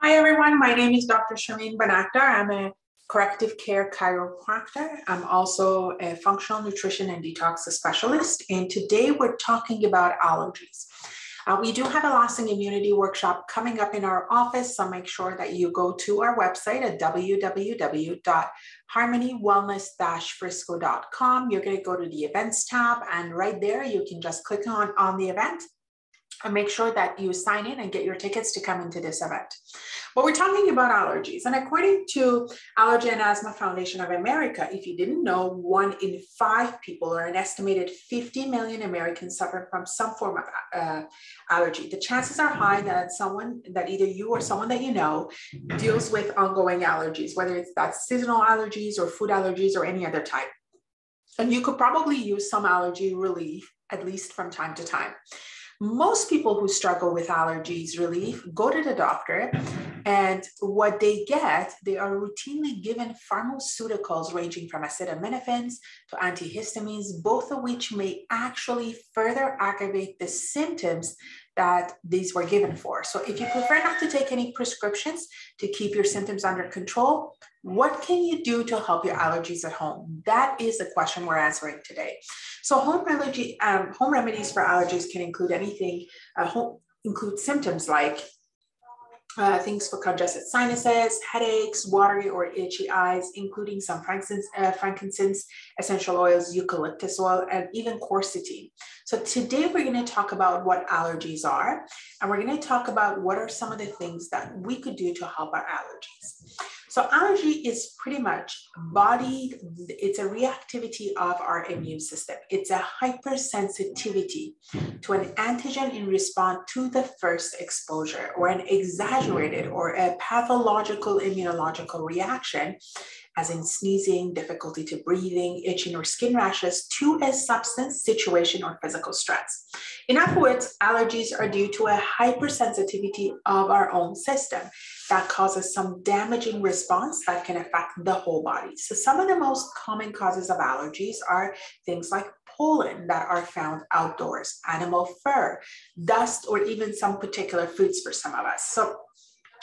Hi everyone, my name is Dr. Shameen Banakdar. I'm a corrective care chiropractor. I'm also a functional nutrition and detox specialist. And today we're talking about allergies. We do have a lasting immunity workshop coming up in our office, so make sure that you go to our website at www.harmonywellness-frisco.com. You're going to go to the events tab, and right there you can just click on the event and make sure that you sign in and get your tickets to come into this event. But we're talking about allergies. And according to Allergy and Asthma Foundation of America, if you didn't know, 1 in 5 people, or an estimated 50 million Americans, suffer from some form of allergy. The chances are high that either you or someone that you know deals with ongoing allergies, whether that's seasonal allergies or food allergies or any other type. And you could probably use some allergy relief, at least from time to time. Most people who struggle with allergies relief go to the doctor, and what they get, they are routinely given pharmaceuticals ranging from acetaminophen to antihistamines, both of which may actually further aggravate the symptoms that these were given for. So if you prefer not to take any prescriptions to keep your symptoms under control, what can you do to help your allergies at home? That is the question we're answering today. So home remedies for allergies can include anything, include symptoms like things for congested sinuses, headaches, watery or itchy eyes, including some frankincense, essential oils, eucalyptus oil, and even quercetin. So today we're going to talk about what allergies are, and we're going to talk about what are some of the things that we could do to help our allergies. So allergy is pretty much it's a reactivity of our immune system. It's a hypersensitivity to an antigen in response to the first exposure, or an exaggerated or a pathological immunological reaction, as in sneezing, difficulty to breathing, itching, or skin rashes, to a substance, situation, or physical stress. In other words, allergies are due to a hypersensitivity of our own system that causes some damaging response that can affect the whole body. So some of the most common causes of allergies are things like pollen that are found outdoors, animal fur, dust, or even some particular foods for some of us. So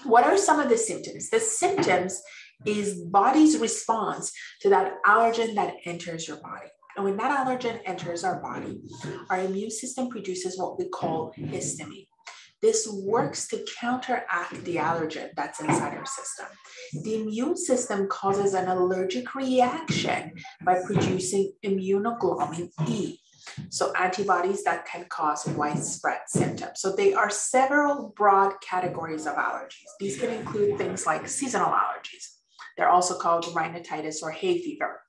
what are some of the symptoms? The symptoms is body's response to that allergen that enters your body. And when that allergen enters our body, our immune system produces what we call histamine. This works to counteract the allergen that's inside our system. The immune system causes an allergic reaction by producing immunoglobulin E. So antibodies that can cause widespread symptoms. So there are several broad categories of allergies. These can include things like seasonal allergies. They're also called rhinitis or hay fever,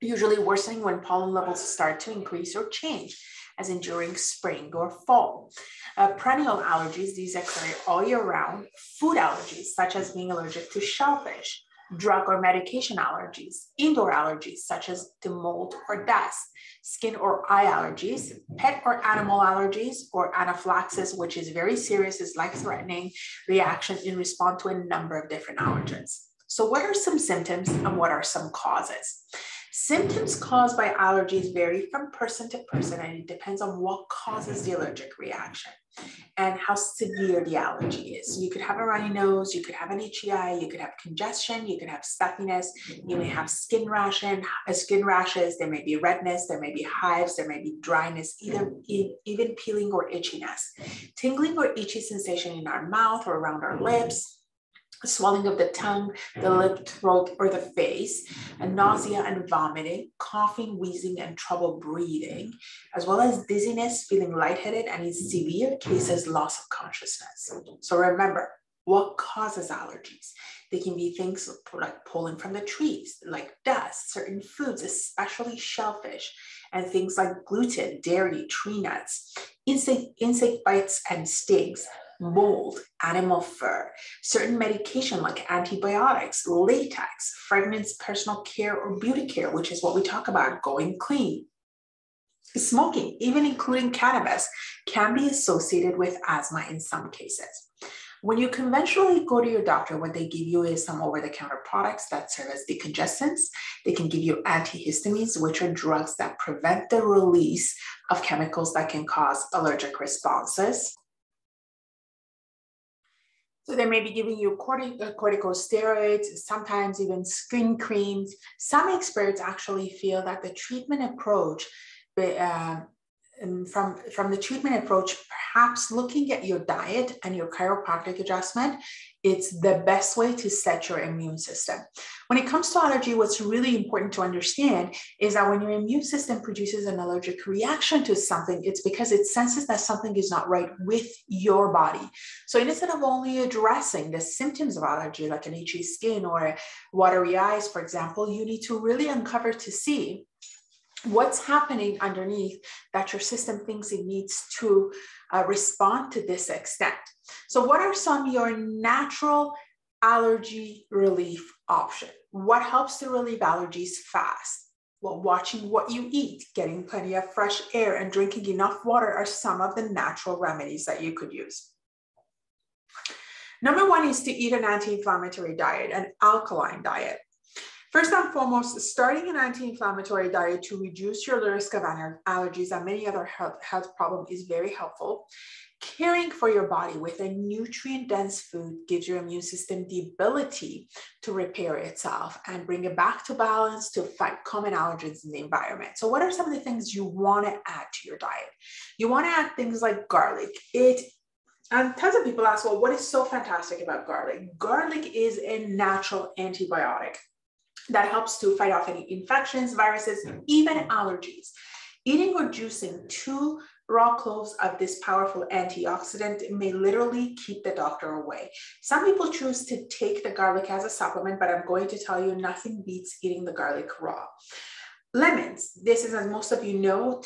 usually worsening when pollen levels start to increase or change, as in during spring or fall. Perennial allergies, these occur all year round. Food allergies, such as being allergic to shellfish. Drug or medication allergies. Indoor allergies, such as to mold or dust. Skin or eye allergies. Pet or animal allergies, or anaphylaxis, which is very serious, is life-threatening reaction in response to a number of different allergens. So what are some symptoms and what are some causes? Symptoms caused by allergies vary from person to person, and it depends on what causes the allergic reaction and how severe the allergy is. You could have a runny nose, you could have an itchy eye, you could have congestion, you could have stuffiness, you may have skin rashes, there may be redness, there may be hives, there may be dryness, even peeling or itchiness, tingling or itchy sensation in our mouth or around our lips, swelling of the tongue, the lip, throat, or the face, and nausea and vomiting, coughing, wheezing, and trouble breathing, as well as dizziness, feeling lightheaded, and in severe cases, loss of consciousness. So remember, what causes allergies? They can be things like pollen from the trees, like dust, certain foods, especially shellfish, and things like gluten, dairy, tree nuts, insect bites and stings, mold, animal fur, certain medication like antibiotics, latex, fragrance, personal care, or beauty care, which is what we talk about, going clean. Smoking, even including cannabis, can be associated with asthma in some cases. When you conventionally go to your doctor, what they give you is some over-the-counter products that serve as decongestants. They can give you antihistamines, which are drugs that prevent the release of chemicals that can cause allergic responses. So they may be giving you corticosteroids, sometimes even skin creams. Some experts actually feel that the treatment approach, from the treatment approach, perhaps looking at your diet and your chiropractic adjustment, it's the best way to set your immune system. When it comes to allergy, what's really important to understand is that when your immune system produces an allergic reaction to something, it's because it senses that something is not right with your body. So instead of only addressing the symptoms of allergy, like an itchy skin or watery eyes, for example, you need to really uncover to see what's happening underneath that your system thinks it needs to respond to this extent. So what are some of your natural allergy relief options? What helps to relieve allergies fast? Well, watching what you eat, getting plenty of fresh air, and drinking enough water are some of the natural remedies that you could use. Number one is to eat an anti-inflammatory diet, an alkaline diet. First and foremost, starting an anti-inflammatory diet to reduce your risk of allergies and many other health problems is very helpful. Caring for your body with a nutrient-dense food gives your immune system the ability to repair itself and bring it back to balance to fight common allergens in the environment. So what are some of the things you want to add to your diet? You want to add things like garlic. And tons of people ask, well, what is so fantastic about garlic? Garlic is a natural antibiotic that helps to fight off any infections, viruses, even allergies. Eating or juicing 2 raw cloves of this powerful antioxidant may literally keep the doctor away. Some people choose to take the garlic as a supplement, but I'm going to tell you nothing beats eating the garlic raw. Lemons. This is, as most of you know,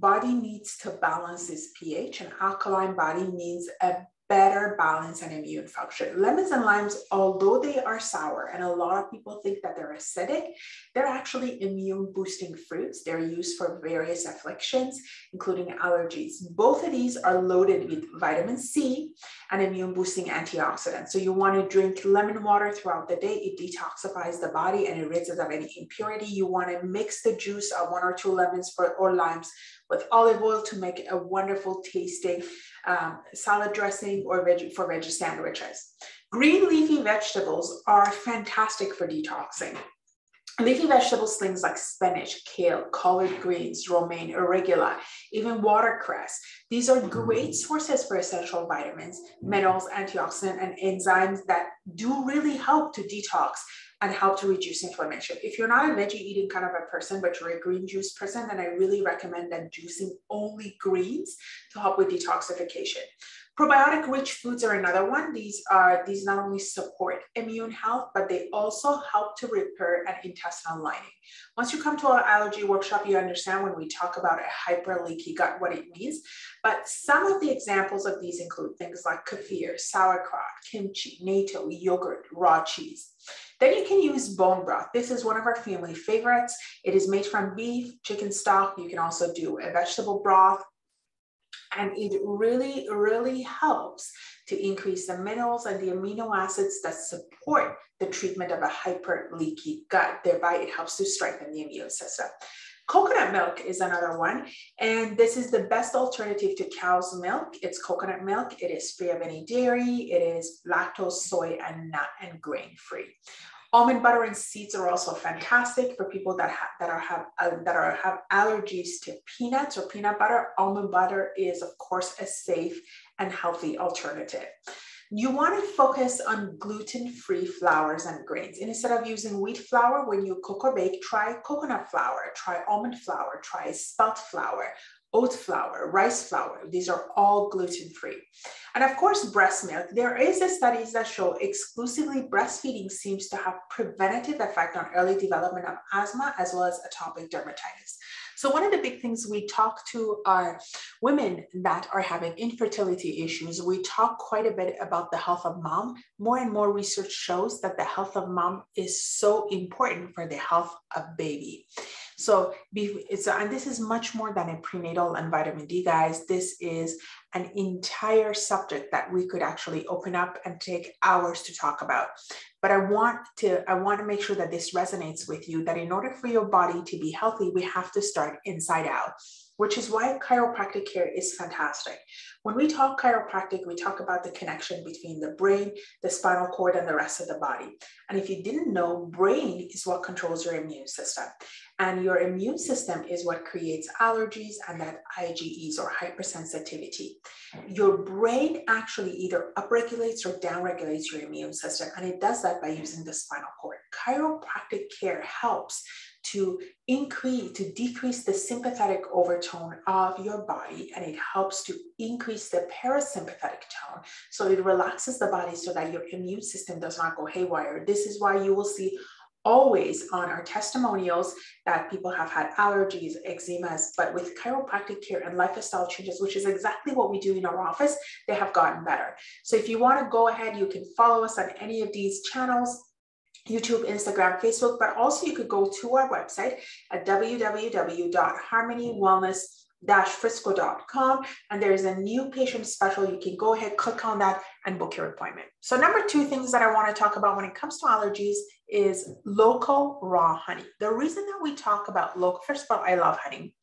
body needs to balance its pH. An alkaline body means a better balance and immune function. Lemons and limes, although they are sour, and a lot of people think that they're acidic, they're actually immune boosting fruits. They're used for various afflictions, including allergies. Both of these are loaded with vitamin C and immune boosting antioxidants. So you want to drink lemon water throughout the day. It detoxifies the body and it rids it of any impurity. You want to mix the juice of 1 or 2 lemons or limes with olive oil to make a wonderful tasting salad dressing or for veggie sandwiches. Green leafy vegetables are fantastic for detoxing. Leafy vegetables, things like spinach, kale, collard greens, romaine, arugula, even watercress. These are great sources for essential vitamins, minerals, antioxidants, and enzymes that do really help to detox and help to reduce inflammation. If you're not a veggie eating kind of a person, but you're a green juice person, then I really recommend that juicing only greens to help with detoxification. Probiotic rich foods are another one. These not only support immune health, but they also help to repair an intestinal lining. Once you come to our allergy workshop, you understand when we talk about a hyper leaky gut, what it means. But some of the examples of these include things like kefir, sauerkraut, kimchi, natto, yogurt, raw cheese. Then you can use bone broth. This is one of our family favorites. It is made from beef, chicken stock. You can also do a vegetable broth. And it really, really helps to increase the minerals and the amino acids that support the treatment of a hyper leaky gut. Thereby, it helps to strengthen the immune system. Coconut milk is another one, and this is the best alternative to cow's milk. It's coconut milk. It is free of any dairy. It is lactose, soy, and nut and grain free. Almond butter and seeds are also fantastic for people that have allergies to peanuts or peanut butter. Almond butter is, of course, a safe and healthy alternative. You want to focus on gluten-free flours and grains. And instead of using wheat flour when you cook or bake, try coconut flour, try almond flour, try spelt flour, oat flour, rice flour. These are all gluten-free. And of course, breast milk. There is studies that show exclusively breastfeeding seems to have preventative effect on early development of asthma as well as atopic dermatitis. So one of the big things we talk to are women that are having infertility issues. We talk quite a bit about the health of mom. More and more research shows that the health of mom is so important for the health of baby. So, and this is much more than a prenatal and vitamin D, guys. This is an entire subject that we could actually open up and take hours to talk about. But I want to make sure that this resonates with you, that in order for your body to be healthy, we have to start inside out. which is why chiropractic care is fantastic. When we talk chiropractic, we talk about the connection between the brain, the spinal cord, and the rest of the body. And if you didn't know, brain is what controls your immune system. And your immune system is what creates allergies and that IgEs or hypersensitivity. Your brain actually either upregulates or downregulates your immune system, and it does that by using the spinal cord. Chiropractic care helps to decrease the sympathetic overtone of your body, and it helps to increase the parasympathetic tone. So it relaxes the body so that your immune system does not go haywire. This is why you will see always on our testimonials that people have had allergies, eczemas, but with chiropractic care and lifestyle changes, which is exactly what we do in our office, they have gotten better. So if you want to go ahead, you can follow us on any of these channels, YouTube, Instagram, Facebook, but also you could go to our website at www.harmonywellness-frisco.com, and there's a new patient special. You can go ahead, click on that, and book your appointment. So number 2 things that I want to talk about when it comes to allergies is local raw honey. The reason that we talk about local, first of all, I love honey.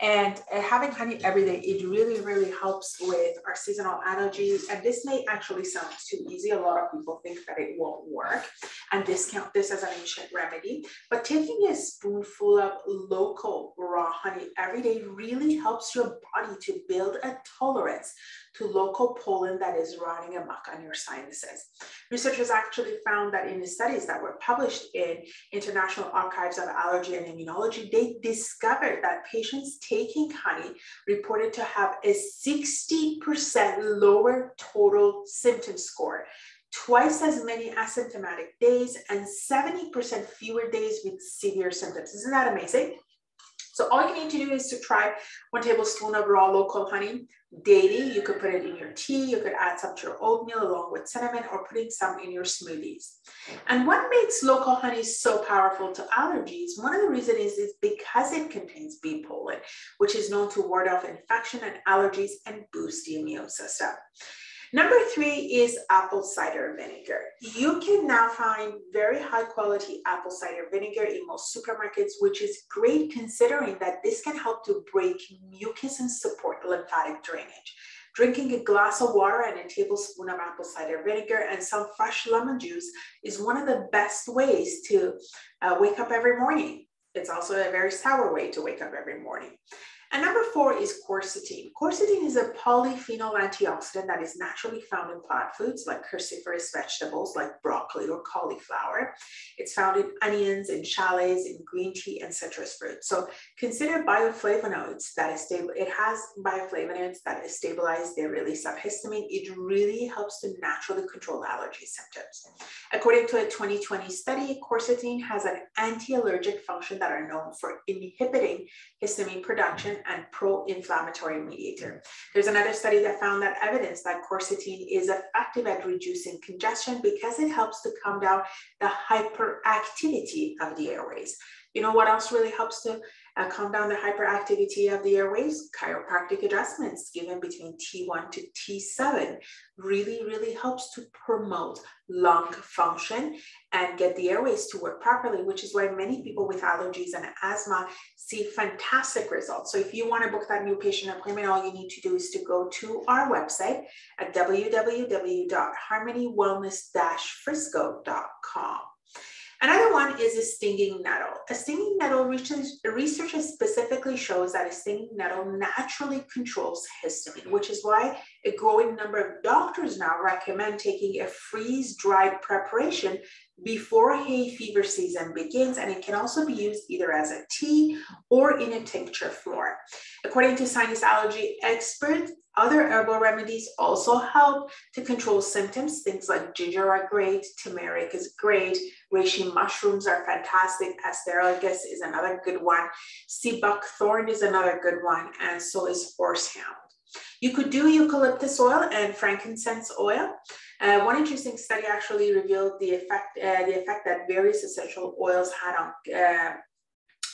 And having honey every day, it really, really helps with our seasonal allergies. And this may actually sound too easy. A lot of people think that it won't work and discount this as an ancient remedy. But taking a spoonful of local raw honey every day really helps your body to build a tolerance to local pollen that is running amok on your sinuses. Researchers actually found that in the studies that were published in International Archives of Allergy and Immunology, they discovered that patients taking honey reported to have a 60% lower total symptom score, twice as many asymptomatic days, and 70% fewer days with severe symptoms. Isn't that amazing? So all you need to do is to try 1 tablespoon of raw local honey daily. You could put it in your tea. You could add some to your oatmeal along with cinnamon, or putting some in your smoothies. And what makes local honey so powerful to allergies? One of the reasons is because it contains bee pollen, which is known to ward off infection and allergies and boost the immune system. Number 3 is apple cider vinegar. You can now find very high quality apple cider vinegar in most supermarkets, which is great considering that this can help to break mucus and support lymphatic drainage. Drinking a glass of water and a tablespoon of apple cider vinegar and some fresh lemon juice is one of the best ways to wake up every morning. It's also a very sour way to wake up every morning. And number 4 is quercetin. Quercetin is a polyphenol antioxidant that is naturally found in plant foods like cruciferous vegetables like broccoli or cauliflower. It's found in onions, in shallots, in green tea, and citrus fruits. So consider bioflavonoids that is stable. It has bioflavonoids that stabilize the release of histamine. It really helps to naturally control allergy symptoms. According to a 2020 study, quercetin has an anti-allergic function that are known for inhibiting histamine production and pro-inflammatory mediator. There's another study that found that evidence that quercetin is effective at reducing congestion because it helps to calm down the hyperactivity of the airways. You know what else really helps to calm down the hyperactivity of the airways? Chiropractic adjustments given between T1 to T7 really helps to promote lung function and get the airways to work properly, which is why many people with allergies and asthma see fantastic results. So if you want to book that new patient appointment, all you need to do is to go to our website at www.harmonywellness-frisco.com. Another one is a stinging nettle. A stinging nettle, research specifically shows that a stinging nettle naturally controls histamine, which is why a growing number of doctors now recommend taking a freeze-dried preparation before hay fever season begins, and it can also be used either as a tea or in a tincture form. According to sinus allergy experts, other herbal remedies also help to control symptoms. Things like ginger are great, turmeric is great, reishi mushrooms are fantastic, asparagus is another good one, sea buckthorn is another good one, and so is horsehound. You could do eucalyptus oil and frankincense oil. One interesting study actually revealed the effect that various essential oils had on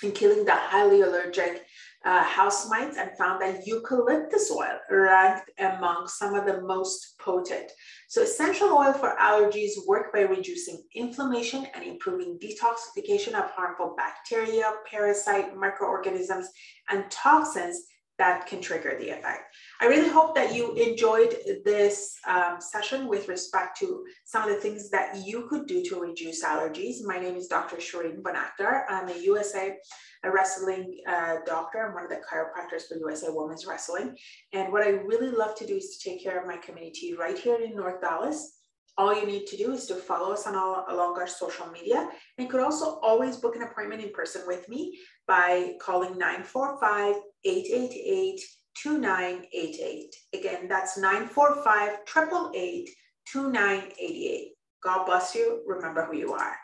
in killing the highly allergic house mites, and found that eucalyptus oil ranked among some of the most potent. So essential oil for allergies work by reducing inflammation and improving detoxification of harmful bacteria, parasite, microorganisms, and toxins that can trigger the effect. I really hope that you enjoyed this session with respect to some of the things that you could do to reduce allergies. My name is Dr. Shireen Bonactor. I'm a USA wrestling doctor. I'm one of the chiropractors for USA Women's Wrestling. And what I really love to do is to take care of my community right here in North Dallas. All you need to do is to follow us on along our social media. And you could also always book an appointment in person with me by calling 945-888-2988. Again, that's 945-888-2988. God bless you. Remember who you are.